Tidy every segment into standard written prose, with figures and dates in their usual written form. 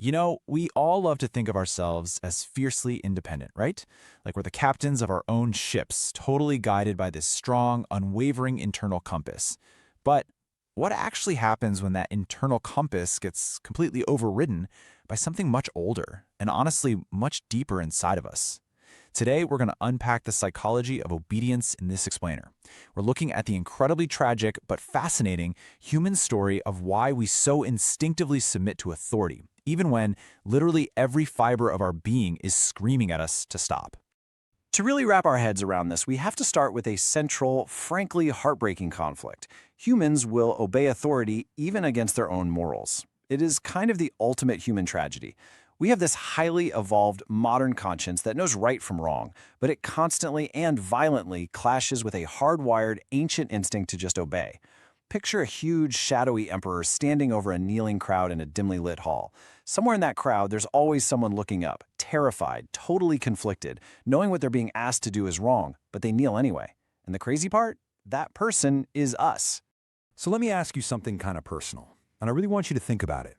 We all love to think of ourselves as fiercely independent, right? Like we're the captains of our own ships, totally guided by this strong, unwavering internal compass. But what actually happens when that internal compass gets completely overridden by something much older and honestly much deeper inside of us? Today, we're going to unpack the psychology of obedience in this explainer. We're looking at the incredibly tragic but fascinating human story of why we so instinctively submit to authority, even when literally every fiber of our being is screaming at us to stop. To really wrap our heads around this, we have to start with a central, frankly heartbreaking conflict. Humans will obey authority even against their own morals. It is kind of the ultimate human tragedy. We have this highly evolved modern conscience that knows right from wrong, but it constantly and violently clashes with a hardwired ancient instinct to just obey. Picture a huge, shadowy emperor standing over a kneeling crowd in a dimly lit hall. Somewhere in that crowd, there's always someone looking up, terrified, totally conflicted, knowing what they're being asked to do is wrong, but they kneel anyway. And the crazy part? That person is us. So let me ask you something kind of personal, and I really want you to think about it.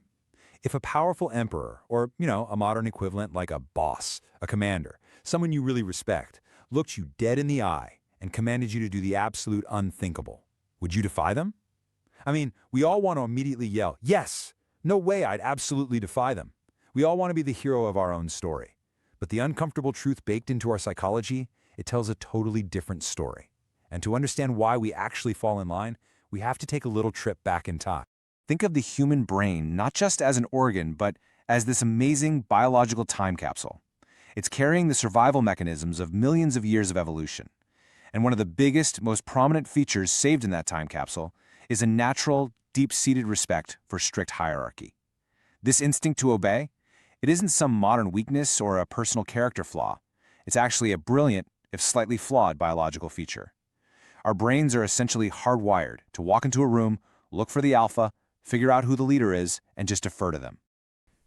If a powerful emperor, or, a modern equivalent like a boss, a commander, someone you really respect, looked you dead in the eye and commanded you to do the absolute unthinkable, would you defy them? I mean, we all want to immediately yell, yes, no way, I'd absolutely defy them. We all want to be the hero of our own story. But the uncomfortable truth baked into our psychology, it tells a totally different story. And to understand why we actually fall in line, we have to take a little trip back in time. Think of the human brain not just as an organ, but as this amazing biological time capsule. It's carrying the survival mechanisms of millions of years of evolution. And one of the biggest, most prominent features saved in that time capsule is a natural, deep-seated respect for strict hierarchy. This instinct to obey, it isn't some modern weakness or a personal character flaw. It's actually a brilliant, if slightly flawed, biological feature. Our brains are essentially hardwired to walk into a room, look for the alpha, figure out who the leader is, and just defer to them.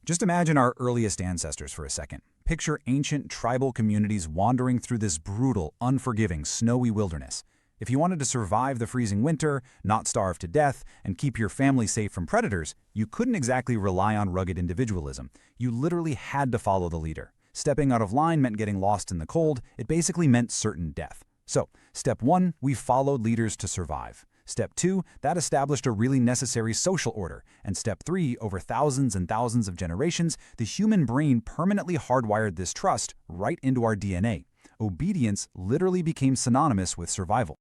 Just imagine our earliest ancestors for a second. Picture ancient tribal communities wandering through this brutal, unforgiving, snowy wilderness. If you wanted to survive the freezing winter, not starve to death, and keep your family safe from predators, you couldn't exactly rely on rugged individualism. You literally had to follow the leader. Stepping out of line meant getting lost in the cold. It basically meant certain death. So, step 1, we followed leaders to survive. Step 2, that established a really necessary social order. And step 3, over thousands and thousands of generations, the human brain permanently hardwired this trust right into our DNA. Obedience literally became synonymous with survival.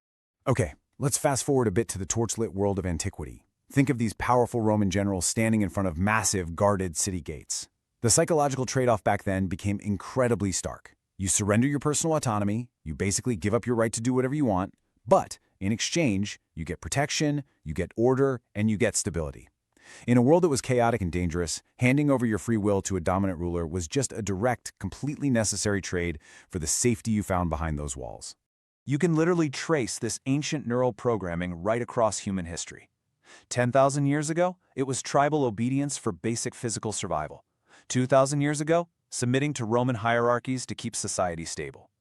Okay, let's fast forward a bit to the torchlit world of antiquity. Think of these powerful Roman generals standing in front of massive, guarded city gates. The psychological trade-off back then became incredibly stark. You surrender your personal autonomy, you basically give up your right to do whatever you want, but in exchange, you get protection, you get order, and you get stability. In a world that was chaotic and dangerous, handing over your free will to a dominant ruler was just a direct, completely necessary trade for the safety you found behind those walls. You can literally trace this ancient neural programming right across human history. 10,000 years ago, it was tribal obedience for basic physical survival. 2,000 years ago, submitting to Roman hierarchies to keep society stable.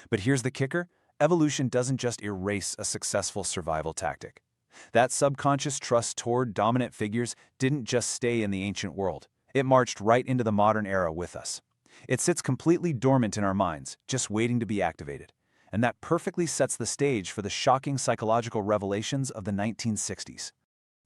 But here's the kicker. Evolution doesn't just erase a successful survival tactic. That subconscious trust toward dominant figures didn't just stay in the ancient world. It marched right into the modern era with us. It sits completely dormant in our minds, just waiting to be activated. And that perfectly sets the stage for the shocking psychological revelations of the 1960s.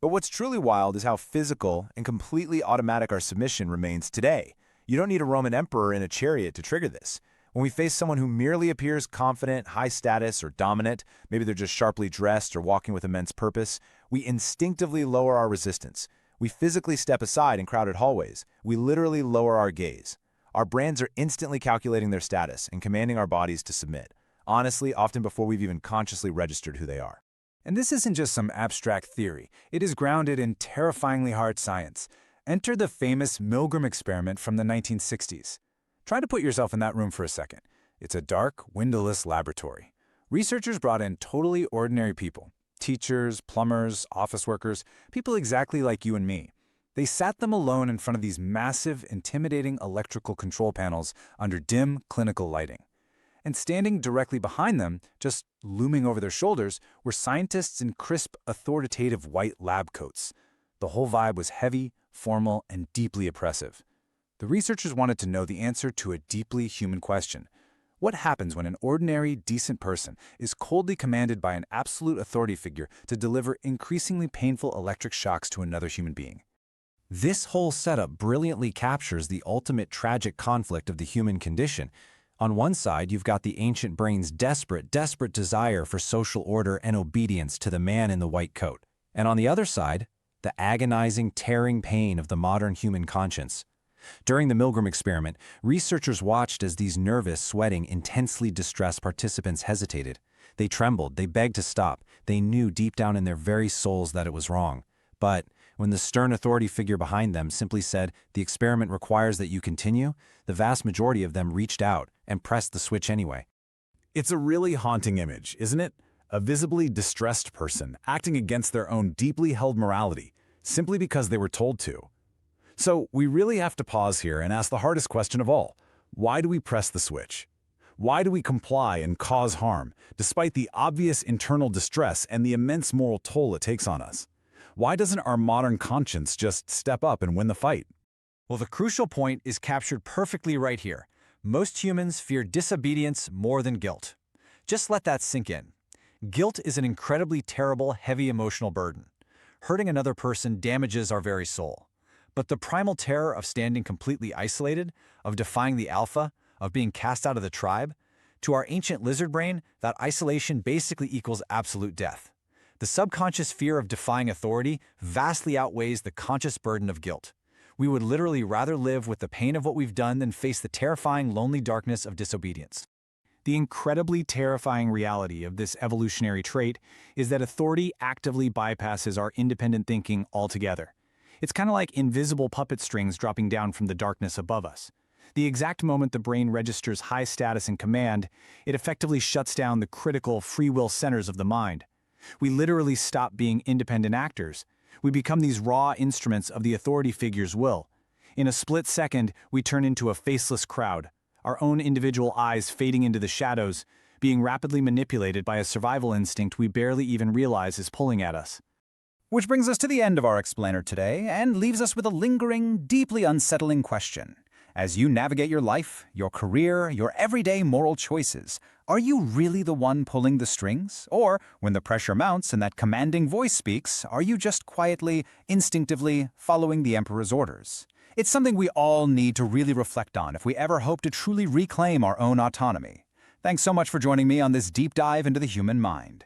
But what's truly wild is how physical and completely automatic our submission remains today. You don't need a Roman emperor in a chariot to trigger this. When we face someone who merely appears confident, high status, or dominant, maybe they're just sharply dressed or walking with immense purpose, we instinctively lower our resistance. We physically step aside in crowded hallways. We literally lower our gaze. Our brains are instantly calculating their status and commanding our bodies to submit. Honestly, often before we've even consciously registered who they are. And this isn't just some abstract theory. It is grounded in terrifyingly hard science. Enter the famous Milgram experiment from the 1960s. Try to put yourself in that room for a second. It's a dark, windowless laboratory. Researchers brought in totally ordinary people. Teachers, plumbers, office workers, people exactly like you and me. They sat them alone in front of these massive, intimidating electrical control panels under dim, clinical lighting. And standing directly behind them, just looming over their shoulders, were scientists in crisp, authoritative white lab coats. The whole vibe was heavy, formal, and deeply oppressive. The researchers wanted to know the answer to a deeply human question. What happens when an ordinary, decent person is coldly commanded by an absolute authority figure to deliver increasingly painful electric shocks to another human being? This whole setup brilliantly captures the ultimate tragic conflict of the human condition. On one side, you've got the ancient brain's desperate desire for social order and obedience to the man in the white coat. And on the other side, the agonizing, tearing pain of the modern human conscience. During the Milgram experiment, researchers watched as these nervous, sweating, intensely distressed participants hesitated. They trembled, they begged to stop. They knew deep down in their very souls that it was wrong. But when the stern authority figure behind them simply said, "The experiment requires that you continue," the vast majority of them reached out and pressed the switch anyway. It's a really haunting image, isn't it? A visibly distressed person acting against their own deeply held morality, simply because they were told to. So we really have to pause here and ask the hardest question of all. Why do we press the switch? Why do we comply and cause harm, despite the obvious internal distress and the immense moral toll it takes on us? Why doesn't our modern conscience just step up and win the fight? Well, the crucial point is captured perfectly right here. Most humans fear disobedience more than guilt. Just let that sink in. Guilt is an incredibly terrible, heavy emotional burden. Hurting another person damages our very soul. But the primal terror of standing completely isolated, of defying the alpha, of being cast out of the tribe, to our ancient lizard brain, that isolation basically equals absolute death. The subconscious fear of defying authority vastly outweighs the conscious burden of guilt. We would literally rather live with the pain of what we've done than face the terrifying, lonely darkness of disobedience. The incredibly terrifying reality of this evolutionary trait is that authority actively bypasses our independent thinking altogether. It's kind of like invisible puppet strings dropping down from the darkness above us. The exact moment the brain registers high status and command, it effectively shuts down the critical free will centers of the mind. We literally stop being independent actors. We become these raw instruments of the authority figure's will. In a split second, we turn into a faceless crowd, our own individual eyes fading into the shadows, being rapidly manipulated by a survival instinct we barely even realize is pulling at us. Which brings us to the end of our explainer today and leaves us with a lingering, deeply unsettling question. As you navigate your life, your career, your everyday moral choices, are you really the one pulling the strings? Or, when the pressure mounts and that commanding voice speaks, are you just quietly, instinctively following the Emperor's orders? It's something we all need to really reflect on if we ever hope to truly reclaim our own autonomy. Thanks so much for joining me on this deep dive into the human mind.